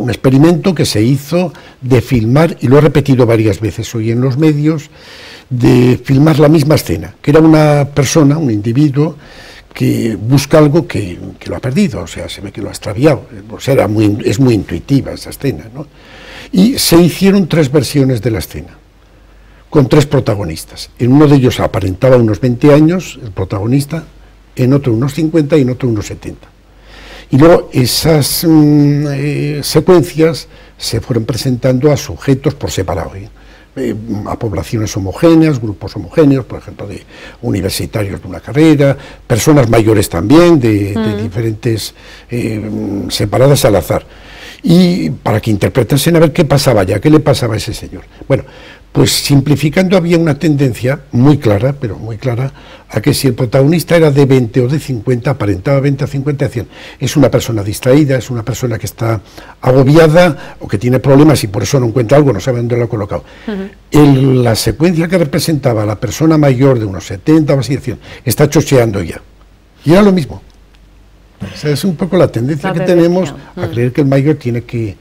experimento que se hizo de filmar, y lo he repetido varias veces hoy en los medios, de filmar la misma escena, que era una persona, un individuo, que busca algo que lo ha perdido, o sea, se ve que lo ha extraviado, o sea, es muy intuitiva esa escena, ¿no? Y se hicieron 3 versiones de la escena, con 3 protagonistas. En uno de ellos aparentaba unos 20 años, el protagonista, en otro unos 50 y en otro unos 70. Y luego esas secuencias se fueron presentando a sujetos por separado, a poblaciones homogéneas, grupos homogéneos, por ejemplo, de universitarios de una carrera, personas mayores también, de diferentes, separadas al azar, y para que interpretasen a ver qué pasaba ya, qué le pasaba a ese señor. Bueno, pues simplificando había una tendencia muy clara, pero muy clara, a que si el protagonista era de 20 o de 50, aparentaba 20 a 50, decían, es una persona distraída, es una persona que está agobiada o que tiene problemas y por eso no encuentra algo, no sabe dónde lo ha colocado. La secuencia que representaba a la persona mayor de unos 70 o así, decían, está chocheando ya. Y era lo mismo. O sea, es un poco la tendencia que tenemos a creer que el mayor tiene que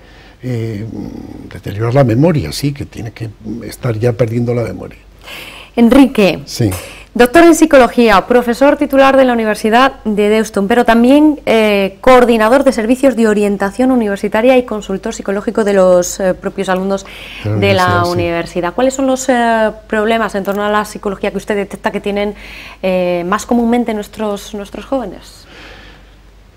deteriorar la memoria, sí, que tiene que estar ya perdiendo la memoria. Enrique, sí. Doctor en Psicología, profesor titular de la Universidad de Deusto, pero también coordinador de servicios de orientación universitaria y consultor psicológico de los propios alumnos de la universidad. ¿Cuáles son los problemas en torno a la psicología que usted detecta que tienen más comúnmente nuestros jóvenes?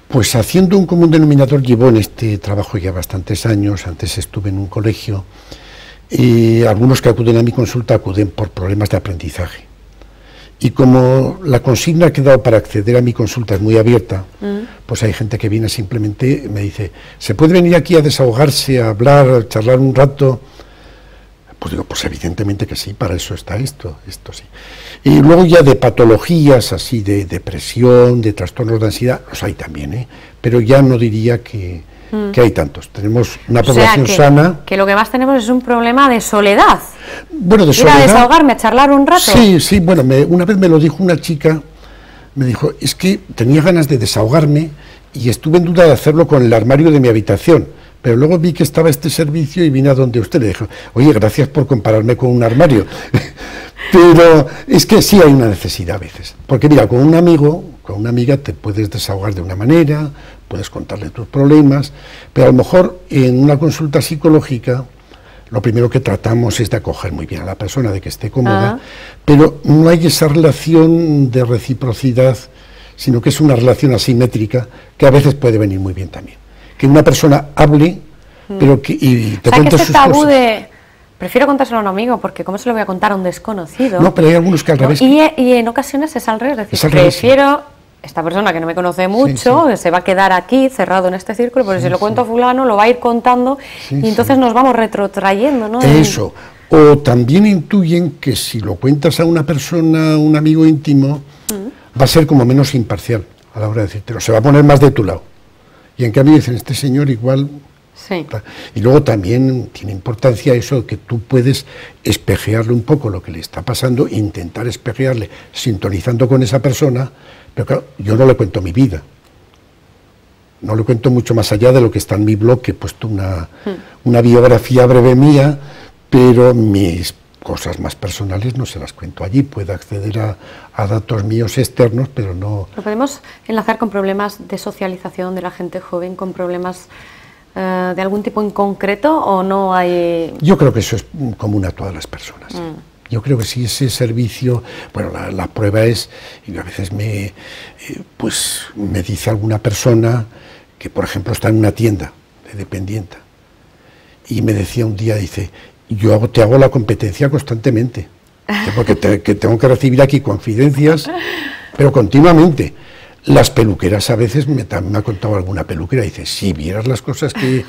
Pues haciendo un común denominador, llevo en este trabajo ya bastantes años. Antes estuve en un colegio y algunos que acuden a mi consulta acuden por problemas de aprendizaje. Y como la consigna que he dado para acceder a mi consulta es muy abierta, pues hay gente que viene simplemente, me dice, ¿se puede venir aquí a desahogarse, a hablar, a charlar un rato? Pues digo, pues evidentemente que sí, para eso está esto sí. Y luego ya de patologías así, de depresión, de trastornos de ansiedad, los hay también, pero ya no diría que hay tantos. Tenemos una población sana. Que lo que más tenemos es un problema de soledad. Bueno, de soledad. Ir a desahogarme, a charlar un rato. Sí, bueno, una vez me lo dijo una chica, me dijo, es que tenía ganas de desahogarme y estuve en duda de hacerlo con el armario de mi habitación. Pero luego vi que estaba este servicio y vine a donde usted, le dijo, oye, gracias por compararme con un armario. Pero es que sí hay una necesidad a veces. Porque mira, con un amigo, con una amiga te puedes desahogar de una manera, puedes contarle tus problemas, pero a lo mejor en una consulta psicológica lo primero que tratamos es de acoger muy bien a la persona, de que esté cómoda, pero no hay esa relación de reciprocidad, sino que es una relación asimétrica que a veces puede venir muy bien también. Que una persona hable, pero que y te cuente sus cosas. Prefiero contárselo a un amigo, porque ¿cómo se lo voy a contar a un desconocido? No, pero hay algunos que al revés. Y en ocasiones es al revés, es decir, prefiero esta persona que no me conoce mucho, que se va a quedar aquí cerrado en este círculo, porque si lo cuento a fulano, lo va a ir contando, y entonces nos vamos retrotrayendo, ¿no? Eso. O también intuyen que si lo cuentas a una persona, un amigo íntimo, va a ser como menos imparcial a la hora de decírtelo, se va a poner más de tu lado. Y en cambio dicen, este señor igual... Sí. Y luego también tiene importancia eso de que tú puedes espejearle un poco lo que le está pasando, intentar espejearle sintonizando con esa persona, pero claro, yo no le cuento mi vida. No le cuento mucho más allá de lo que está en mi blog, que he puesto una biografía breve mía, pero mis cosas más personales no se las cuento allí. Puedo acceder a datos míos externos, pero no... ¿Lo podemos enlazar con problemas de socialización de la gente joven, con problemas de algún tipo en concreto, o no hay...? Yo creo que eso es común a todas las personas. Yo creo que si ese servicio, bueno, la prueba es, y a veces me dice alguna persona que, por ejemplo, está en una tienda de dependienta, y me decía un día, dice, yo te hago la competencia constantemente, porque que tengo que recibir aquí confidencias, pero continuamente. Las peluqueras a veces, me ha contado alguna peluquera, dice, si vieras las cosas que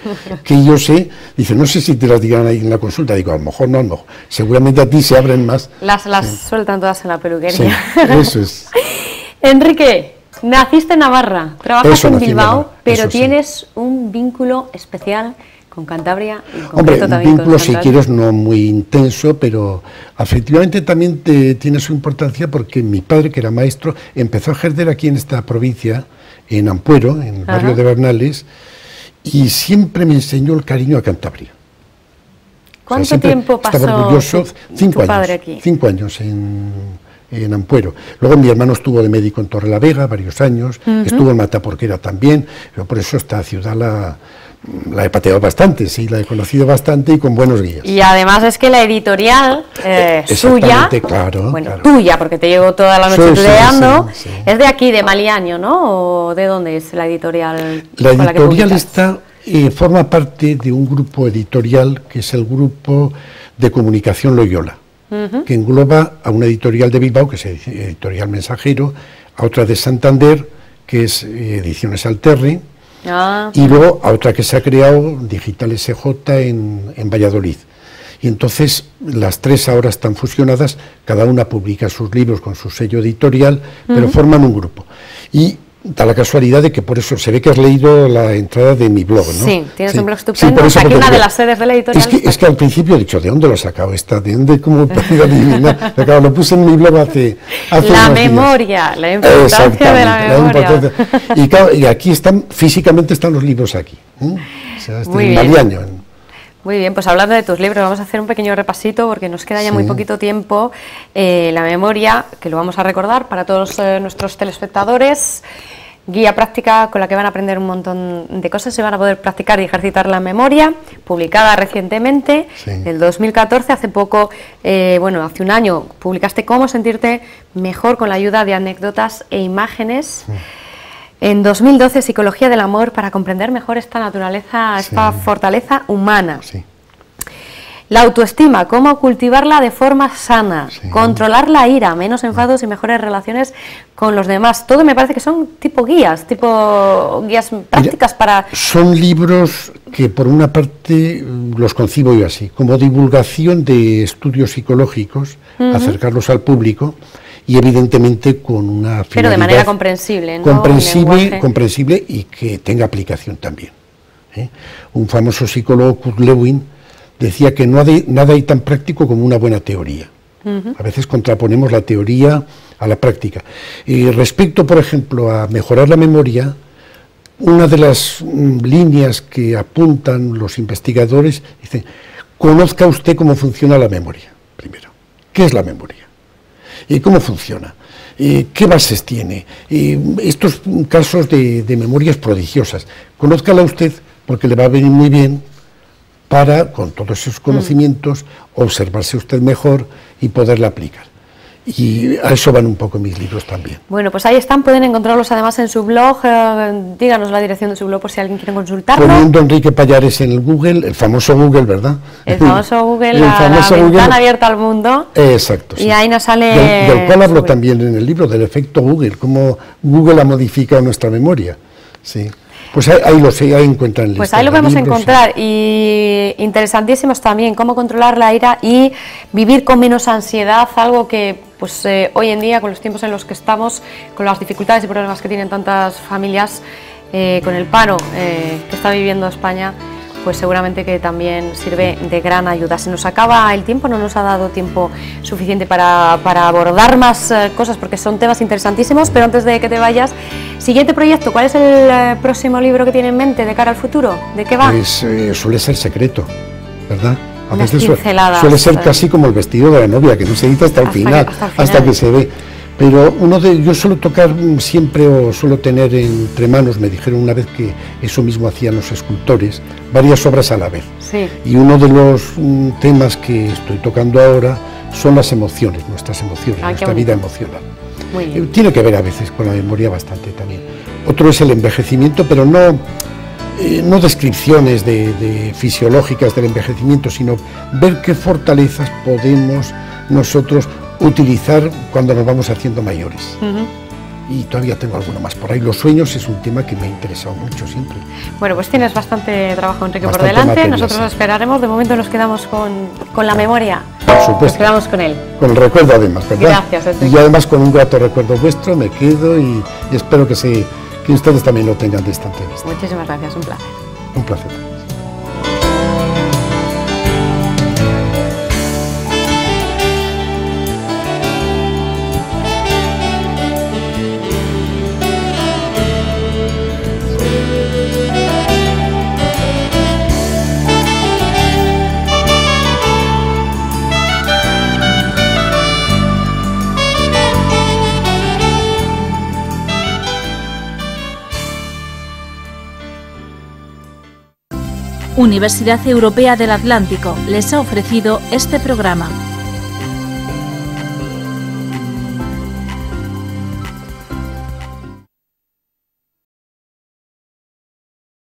yo sé, dice, no sé si te las digan ahí en la consulta, digo, a lo mejor no, a lo mejor, seguramente a ti se abren más. Las sueltan todas en la peluquería. Sí, eso es. Enrique, naciste en Navarra, trabajas en Bilbao, pero tienes un vínculo especial con Cantabria y en concreto Hombre, también un vínculo, con si quieres, no muy intenso, pero efectivamente también tiene su importancia porque mi padre, que era maestro, empezó a ejercer aquí en esta provincia, en Ampuero, en el barrio de Bernales, y siempre me enseñó el cariño a Cantabria. ¿Cuánto tiempo pasó estaba orgulloso, tu padre aquí? 5 años en Ampuero. Luego mi hermano estuvo de médico en Torrelavega varios años, estuvo en Mataporquera también, pero por eso esta ciudad La he pateado bastante, sí, la he conocido bastante y con buenos guías. Y además es que la editorial suya, claro, bueno, claro. tuya, porque te llevo toda la noche tuteando, sí. es de aquí, de Maliaño, ¿no? ¿O de dónde es la editorial? La con editorial que está, forma parte de un grupo editorial que es el Grupo de Comunicación Loyola, que engloba a una editorial de Bilbao, que es Editorial Mensajero, a otra de Santander, que es Ediciones Alterri, y luego a otra que se ha creado, Digital SJ, en Valladolid. Y entonces las tres ahora están fusionadas, cada una publica sus libros con su sello editorial, pero forman un grupo. Y da la casualidad de que por eso se ve que has leído la entrada de mi blog, ¿no? Sí, tienes un blog estupendo. Sí, aquí una de las sedes de la editorial. Es que al principio he dicho, ¿de dónde lo he sacado esta? ¿De dónde? ¿Cómo he podido adivinar? Claro, lo puse en mi blog hace la unos memoria, días. La importancia de la memoria. Y, claro, y aquí están, físicamente están los libros aquí. O sea, Muy en bien. Maliaño. Muy bien, pues hablando de tus libros, vamos a hacer un pequeño repasito porque nos queda ya muy poquito tiempo. La memoria, que lo vamos a recordar para todos nuestros telespectadores. Guía práctica con la que van a aprender un montón de cosas, se van a poder practicar y ejercitar la memoria, publicada recientemente, el 2014, hace poco, hace un año, publicaste Cómo sentirte mejor con la ayuda de anécdotas e imágenes. En 2012, Psicología del amor para comprender mejor esta naturaleza, esta fortaleza humana. La autoestima, cómo cultivarla de forma sana, controlar la ira, menos enfados y mejores relaciones con los demás. Todo me parece que son tipo guías prácticas. Mira, para... Son libros que por una parte los concibo yo así, como divulgación de estudios psicológicos, acercarlos al público y evidentemente con una finalidad... Pero de manera comprensible, ¿no? Comprensible y que tenga aplicación también. Un famoso psicólogo, Kurt Lewin, decía que nada hay tan práctico como una buena teoría. A veces contraponemos la teoría a la práctica. Y respecto, por ejemplo, a mejorar la memoria, una de las líneas que apuntan los investigadores dice: conozca usted cómo funciona la memoria, primero. ¿Qué es la memoria? ¿Y cómo funciona? ¿Qué bases tiene? Estos casos de memorias prodigiosas, conózcala usted porque le va a venir muy bien para, con todos esos conocimientos, observarse usted mejor y poderla aplicar. Y a eso van un poco mis libros también. Bueno, pues ahí están, pueden encontrarlos además en su blog. Díganos la dirección de su blog por si alguien quiere consultarlo. Poniendo Enrique Pallares en el Google, el famoso Google, ¿verdad? El famoso Google, la ventana abierta al mundo. Exacto. Y sí, ahí nos sale... Del cual hablo también en el libro, del efecto Google, cómo Google ha modificado nuestra memoria. Sí. Pues ahí encuentran el Pues ahí lo podemos encontrar, y interesantísimos también, cómo controlar la ira y vivir con menos ansiedad, algo que pues hoy en día, con los tiempos en los que estamos, con las dificultades y problemas que tienen tantas familias, con el paro que está viviendo España, pues seguramente que también sirve de gran ayuda. Se nos acaba el tiempo, no nos ha dado tiempo suficiente para abordar más cosas, porque son temas interesantísimos, pero antes de que te vayas, siguiente proyecto, ¿cuál es el próximo libro que tiene en mente de cara al futuro? ¿De qué va? Pues suele ser secreto, ¿verdad? A Unas veces pinceladas, suele ser casi como el vestido de la novia, que no se dice hasta el final, hasta que se ve. Pero yo suelo tocar siempre, o suelo tener entre manos, me dijeron una vez que eso mismo hacían los escultores, varias obras a la vez. Sí. Y uno de los temas que estoy tocando ahora son las emociones, nuestras emociones, nuestra vida emocional. Muy bien. Tiene que ver a veces con la memoria bastante también. Otro es el envejecimiento, pero no descripciones fisiológicas del envejecimiento, sino ver qué fortalezas podemos nosotros utilizar cuando nos vamos haciendo mayores. Y todavía tengo alguno más por ahí. Los sueños es un tema que me ha interesado mucho siempre. Bueno, pues tienes bastante trabajo, Enrique, Bastante por delante. materia, Nosotros esperaremos. De momento nos quedamos con la memoria. Por supuesto. Nos quedamos con él. Con el recuerdo además, ¿verdad? Gracias, Enrique. Y además con un grato recuerdo vuestro me quedo y espero que ustedes también lo tengan de esta entrevista. Muchísimas gracias, un placer. Un placer. Universidad Europea del Atlántico les ha ofrecido este programa.